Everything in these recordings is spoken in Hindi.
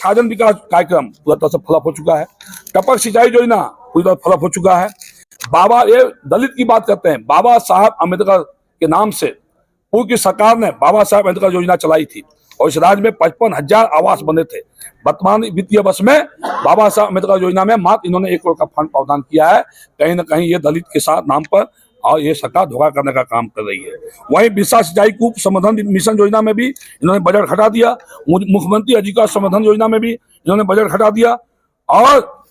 छाजन विकास कार्यक्रम पूरा तरह से फ्लॉप हो चुका है। टपक सिंचाई योजना पूरी तरह फ्लॉप हो चुका है। बाबा, ये दलित की बात करते हैं, बाबा साहब अम्बेडकर के नाम से पूर्व की सरकार ने बाबा साहब अम्बेडकर योजना चलाई थी और इस राज्य में 55,000 आवास बने थे। वर्तमान वित्तीय वर्ष में बाबा साहब अम्बेडकर योजना में मात्र इन्होंने 1 करोड़ का फंड प्रावधान किया है। कहीं ना कहीं ये दलित के साथ नाम पर और ये सरकार धोखा करने का काम कर रही है। वहीं बिरसा सिंचाई कूप संवर्धन मिशन योजना में भी इन्होंने बजट घटा दिया। मुख्यमंत्री आजीविका संवर्धन योजना में भी इन्होंने बजट घटा दिया और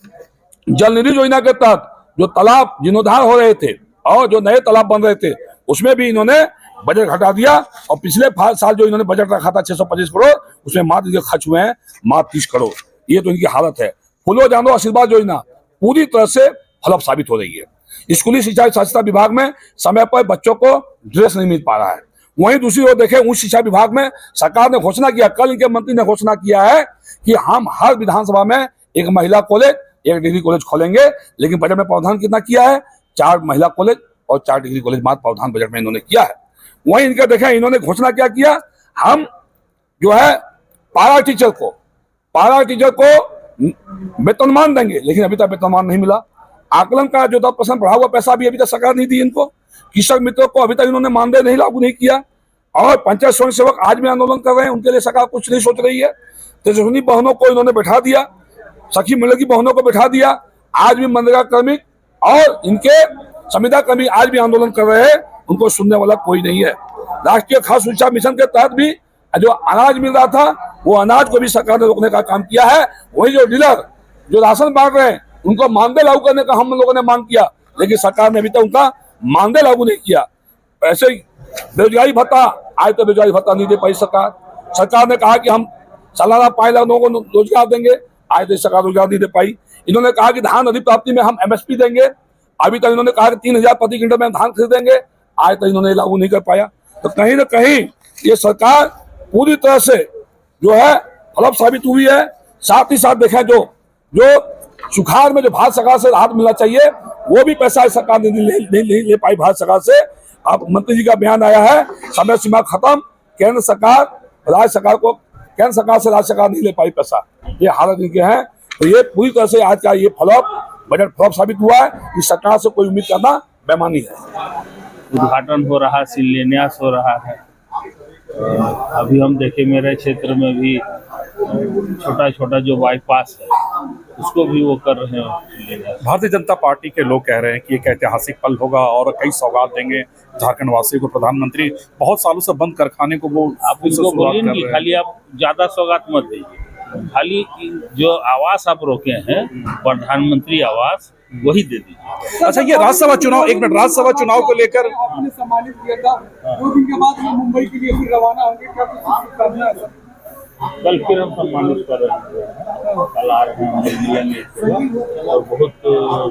जल निधि योजना के तहत जो तालाब जीर्णोद्धार हो रहे थे और जो नए तालाब बन रहे थे उसमें भी इन्होंने बजट घटा दिया। और पिछले साल जो इन्होंने बजट रखा था 625 करोड़, उसमें मात्र खर्च हुए हैं मात्र 30 करोड़। ये तो इनकी हालत है। फूलो जानो आशीर्वाद योजना पूरी तरह से फ्लॉप साबित हो रही है। स्कूली शिक्षा साक्षरता विभाग में समय पर बच्चों को ड्रेस नहीं मिल पा रहा है। वहीं दूसरी ओर देखें, उच्च शिक्षा विभाग में सरकार ने घोषणा किया, कल इनके मंत्री ने घोषणा किया है कि हम हर विधानसभा में एक महिला कॉलेज, एक डिग्री कॉलेज खोलेंगे। लेकिन बजट में प्रावधान कितना किया है? 4 महिला कॉलेज और 4 डिग्री कॉलेज मात्र प्रावधान बजट में इन्होंने किया है। वहीं इनका देखें, इन्होंने घोषणा क्या किया, हम जो है पारा टीचर को वेतनमान देंगे, लेकिन अभी तक वेतनमान नहीं मिला। आकलन का जो 10% बढ़ा हुआ पैसा भी अभी तक सरकार नहीं दी इनको। कृषक मित्रों को अभी तक इन्होंने मानदेय नहीं लागू नहीं किया। और पंचायत स्वयं सेवक आज भी आंदोलन कर रहे हैं, उनके लिए सरकार कुछ नहीं सोच रही है। तेजस्विनी बहनों को इन्होंने बैठा दिया, सखी मंडल की बहनों को बैठा दिया। आज भी मनरेगा कर्मी और इनके संविदा कर्मी आज भी आंदोलन कर रहे हैं, उनको सुनने वाला कोई नहीं है। राष्ट्रीय खाद्य सुरक्षा मिशन के तहत भी जो अनाज मिल रहा था वो अनाज को भी सरकार ने रोकने का काम किया है। वही जो डीलर जो राशन बांट रहे हैं उनको मानदेय लागू करने का हम लोगों ने मांग किया, लेकिन सरकार ने अभी तक उनका मानदेय लागू नहीं किया। ऐसे ही बेरोजगारी भत्ता, आज तक बेरोजगारी भत्ता नहीं दे पाई सरकार ने कहा कि हम सालाना 5 लाख लोगों को रोजगार देंगे, आज तक सरकार रोजगार नहीं दे पाई। इन्होंने कहा कि धान अधिप्राप्ति में हम MSP देंगे, अभी तक इन्होंने कहा कि 3,000 प्रति क्विंटल में धान खरीदेंगे, आज तक इन्होंने लागू नहीं कर पाया। तो कहीं ना कहीं ये सरकार पूरी तरह से जो है फ्लॉप साबित हुई है। साथ ही साथ देखें, जो सुखाड़ में जो भारत सरकार से राहत मिलना चाहिए वो भी पैसा इस सरकार ने नहीं ले पाई भारत सरकार से। अब मंत्री जी का बयान आया है, समय सीमा खत्म, केंद्र सरकार से राज्य सरकार नहीं ले पाई पैसा, ये हालत इनके हैं। तो ये पूरी तरह से आज का ये बजट फ्लॉप साबित हुआ है। इस सरकार से कोई उम्मीद करना बेमानी है। उद्घाटन हो रहा, शिलान्यास हो रहा है। अभी हम देखे मेरे क्षेत्र में भी छोटा जो बाईपास है उसको भी वो कर रहे हैं। भारतीय जनता पार्टी के लोग कह रहे हैं कि एक ऐतिहासिक पल होगा और कई सौगात देंगे झारखंड वासियों को। प्रधानमंत्री बहुत सालों से बंद कारखाने को वो आप उनको बोलिए कि खाली आप ज्यादा सौगात मत दीजिए, खाली जो आवास आप रोके हैं प्रधानमंत्री आवास वही दे दीजिए। अच्छा, ये राज्यसभा चुनाव, एक मिनट, राज्यसभा चुनाव को लेकर आपने सम्मानित किया था, 2 दिन के बाद हम मुंबई के लिए फिर रवाना होंगे, क्या कुछ शुभकामनाएं हैं? कल फिर हम सम्मानित कर रहे हैं, कल आ रहे हैं और बहुत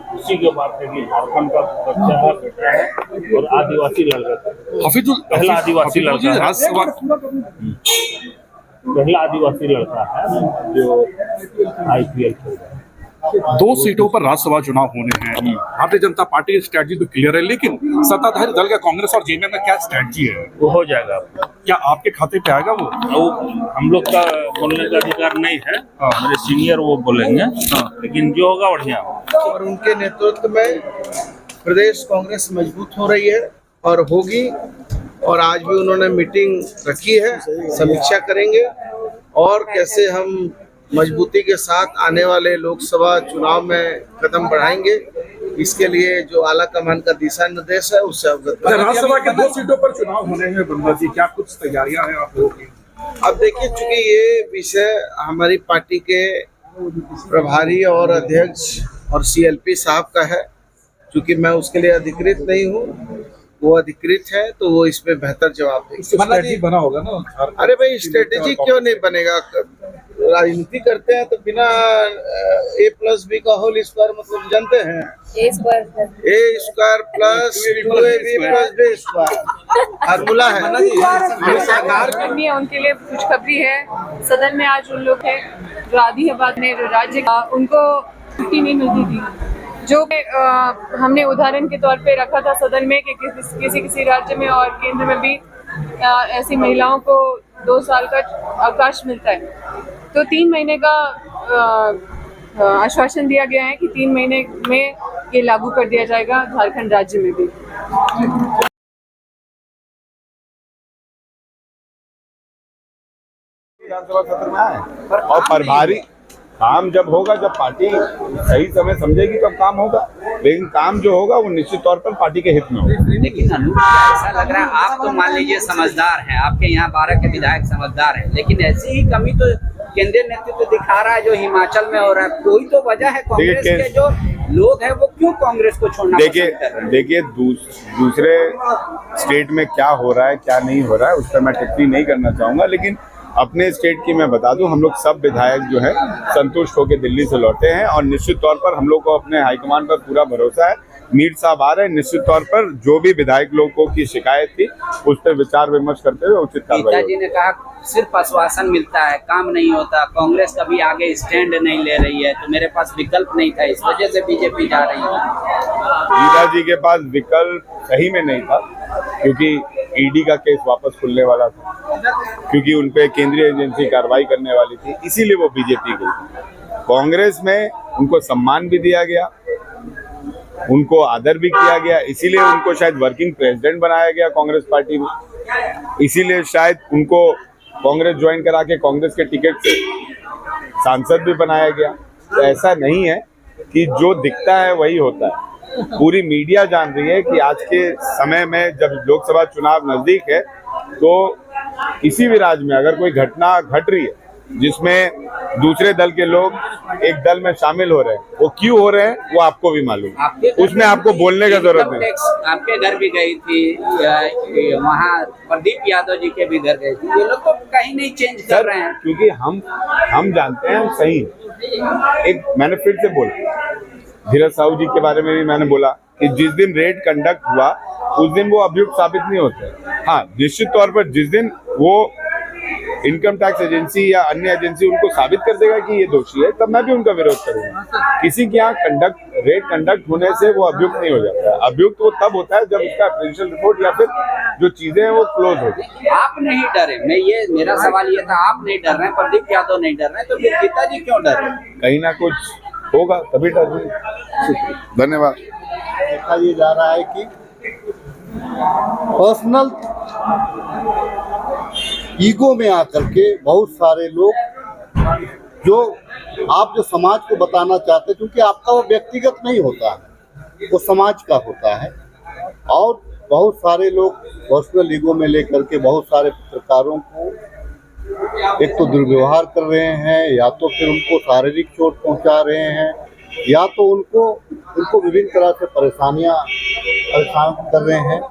खुशी की बात है कि झारखंड का बच्चा है, बेटा है और आदिवासी लड़का है। पहला आदिवासी लड़का है, पहला आदिवासी लड़का है जो IPL खेल रहा है। 2 सीटों पर राज्यसभा चुनाव होने हैं। भारतीय जनता पार्टी की स्ट्रेटजी तो क्लियर है, लेकिन सत्ताधारी दल का कांग्रेस और जेडीयू में क्या स्ट्रेटजी है? वो हो जाएगा। क्या आपके खाते पे आएगा वो? हम लोग का बोलने का अधिकार नहीं है, मेरे सीनियर वो बोलेंगे, लेकिन जो होगा बढ़िया होगा। और उनके नेतृत्व में प्रदेश कांग्रेस मजबूत हो रही है और होगी। और आज भी उन्होंने मीटिंग रखी है, समीक्षा करेंगे और कैसे हम मजबूती के साथ आने वाले लोकसभा चुनाव में कदम बढ़ाएंगे। इसके लिए जो आला कमान का दिशा निर्देश है उससे अवगत। राज्यसभा के 2 सीटों पर चुनाव होने हैं बंदा जी, क्या कुछ तैयारियां हैं आप लोगों की? अब देखिए, चूंकि ये विषय हमारी पार्टी के प्रभारी और अध्यक्ष और CLP साहब का है, चूंकि मैं उसके लिए अधिकृत नहीं हूँ, वो अधिकृत है, तो वो इस पे बेहतर जवाब देंगे। स्ट्रेटजी बना होगा ना? अरे भाई, स्ट्रेटेजी क्यों नहीं बनेगा? राजनीति करते हैं तो बिना A+B का होल स्क्वायर मतलब जानते हैं? A² प्लस 2AB+B फार्मूला है। उनके लिए खुशखबरी है, सदन में आज उन लोग हैं जो आदिलाबाद में राज्य का उनको छुट्टी नहीं मिलती थी, जो हमने उदाहरण के तौर पे रखा था सदन में कि किसी राज्य में और केंद्र में भी ऐसी महिलाओं को 2 साल का अवकाश मिलता है। तो 3 महीने का आश्वासन दिया गया है कि 3 महीने में ये लागू कर दिया जाएगा झारखंड राज्य में भी। विधानसभा सत्र में आए और प्रभारी काम जब होगा, जब पार्टी सही समय समझेगी तब काम होगा, लेकिन काम जो होगा वो निश्चित तौर पर पार्टी के हित में होगा। लेकिन अनूप जी, ऐसा लग रहा है आप तो मान लीजिए समझदार हैं, आपके यहाँ 12 के विधायक समझदार हैं, लेकिन ऐसी ही कमी तो केंद्रीय नेतृत्व दिखा रहा है जो हिमाचल में हो रहा है। कोई तो वजह है कांग्रेस के जो लोग हैं वो क्यों कांग्रेस को छोड़ना पसंद कर रहे हैं? देखिए दूसरे स्टेट में क्या हो रहा है क्या नहीं हो रहा है उस पर मैं टिप्पणी नहीं करना चाहूंगा, लेकिन अपने स्टेट की मैं बता दूं, हम लोग सब विधायक जो है संतुष्ट होकर दिल्ली से लौटे हैं और निश्चित तौर पर हम लोग को अपने हाईकमान पर पूरा भरोसा है। मीर साहब आ रहे हैं, निश्चित तौर पर जो भी विधायक लोगों की शिकायत थी उस पर विचार विमर्श करते हुए उचित कार्रवाई। जी ने कहा सिर्फ आश्वासन मिलता है, काम नहीं होता, कांग्रेस कभी आगे स्टैंड नहीं ले रही है, तो मेरे पास विकल्प नहीं था, इस वजह से बीजेपी जा रही है। गीता जी के पास विकल्प सही में नहीं था, क्योंकि ईडी का केस वापस खुलने वाला था, क्योंकि उनपे केंद्रीय एजेंसी कार्रवाई करने वाली थी, इसीलिए वो बीजेपी गई। कांग्रेस में उनको सम्मान भी दिया गया, उनको आदर भी किया गया, इसीलिए उनको शायद वर्किंग प्रेसिडेंट बनाया गया कांग्रेस पार्टी में, इसीलिए शायद उनको कांग्रेस ज्वाइन करा के कांग्रेस के टिकट से सांसद भी बनाया गया। तो ऐसा नहीं है कि जो दिखता है वही होता है। पूरी मीडिया जान रही है कि आज के समय में जब लोकसभा चुनाव नजदीक है तो किसी भी राज्य में अगर कोई घटना घट रही है जिसमें दूसरे दल के लोग एक दल में शामिल हो रहे हैं, वो क्यों हो रहे हैं वो आपको भी मालूम है, उसमें आपको बोलने का जरूरत नहीं। आपके घर भी गई थी, वहाँ प्रदीप यादव जी के भी घर गई थी, ये लोग तो कहीं नहीं चेंज कर रहे हैं, क्योंकि हम जानते हैं हम सही। एक मैंने फिर से बोला, धीरज साहू जी के बारे में भी मैंने बोला कि जिस दिन रेड कंडक्ट हुआ उस दिन वो अभियुक्त साबित नहीं होते। हाँ, निश्चित तौर पर जिस दिन वो इनकम टैक्स एजेंसी या अन्य एजेंसी उनको साबित कर देगा कि ये दोषी है, तब मैं भी उनका विरोध करूंगा। किसी के यहाँ रेड कंडक्ट होने से वो अभियुक्त नहीं हो जाता है। अभियुक्त वो तब होता है जब उसका प्रिंसिपल रिपोर्ट या फिर जो चीजें हैं वो क्लोज हो जाए। आप नहीं डरे, मेरा सवाल ये था, आप नहीं डर रहे हैं, प्रदीप यादव नहीं डर रहे हैं, तो फिर गीता जी क्यों डर रहे हैं? कहीं ना कुछ होगा तभी डर रहे। धन्यवाद। देखा ये जा रहा है कि पर्सनल ईगो में आकर के बहुत सारे लोग जो समाज को बताना चाहते हैं, क्योंकि आपका वो व्यक्तिगत नहीं होता है, वो समाज का होता है, और बहुत सारे लोग पर्सनल ईगो में लेकर के बहुत सारे पत्रकारों को एक तो दुर्व्यवहार कर रहे हैं, या तो फिर उनको शारीरिक चोट पहुंचा रहे हैं, या तो उनको विभिन्न तरह से परेशान कर रहे हैं।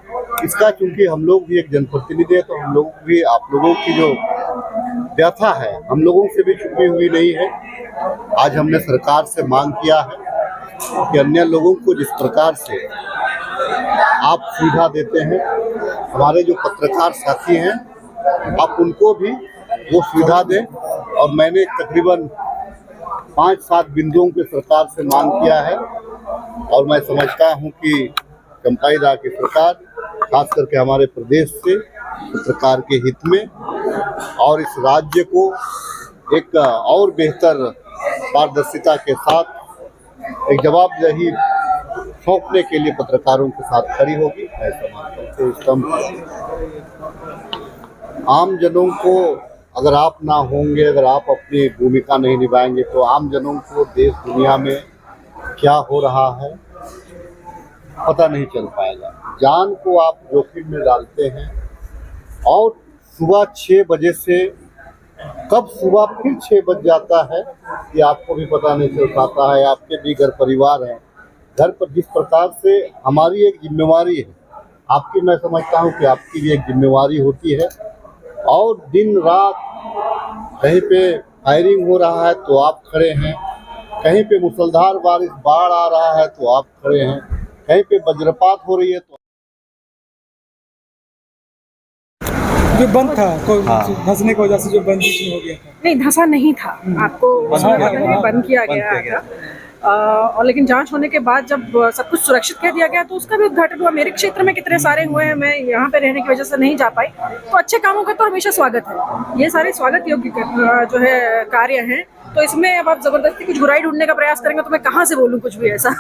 इसका चूंकि हम लोग भी एक जनप्रतिनिधि है, तो हम लोग भी आप लोगों की जो व्यथा है हम लोगों से भी छुपी हुई नहीं है। आज हमने सरकार से मांग किया है कि अन्य लोगों को जिस प्रकार से आप सुविधा देते हैं, हमारे जो पत्रकार साथी हैं आप उनको भी वो सुविधा दें। और मैंने तकरीबन 5-7 बिंदुओं के सरकार से मांग किया है, और मैं समझता हूं कि चंपाई राय की सरकार खास करके हमारे प्रदेश से पत्रकार के हित में और इस राज्य को एक और बेहतर पारदर्शिता के साथ एक जवाबदेही सौंपने के लिए पत्रकारों के साथ खड़ी होगी। ऐसा मानता हूं। आम जनों को अगर आप ना होंगे, अगर आप अपनी भूमिका नहीं निभाएंगे, तो आम जनों को देश दुनिया में क्या हो रहा है पता नहीं चल पाएगा। जान को आप जोखिम में डालते हैं, और सुबह 6 बजे से कब सुबह फिर 6 बज जाता है कि आपको भी पता नहीं चल पाता है। आपके भी घर परिवार हैं, घर पर जिस प्रकार से हमारी एक जिम्मेवारी है, आपकी मैं समझता हूँ कि आपकी भी एक जिम्मेवारी होती है, और दिन रात कहीं पे फायरिंग हो रहा है तो आप खड़े हैं, कहीं पे मूसलाधार बारिश बाढ़ आ रहा है तो आप खड़े हैं, कहीं पे वज्रपात हो रही है तो जो बंद था धंसने की वजह से जो बंद हो गया था। नहीं, धंसा नहीं था, आपको उसमें बंद किया गया था। और लेकिन जांच होने के बाद जब सब कुछ सुरक्षित कह दिया गया तो उसका भी उद्घाटन हुआ। मेरे क्षेत्र में कितने सारे हुए हैं, मैं यहाँ पे रहने की वजह से नहीं जा पाई। तो अच्छे कामों का तो हमेशा स्वागत है, ये सारे स्वागत योग्य जो है कार्य हैं। तो इसमें अब आप जबरदस्ती कुछ बुराई ढूंढने का प्रयास करेंगे तो मैं कहाँ से बोलूँ कुछ भी ऐसा।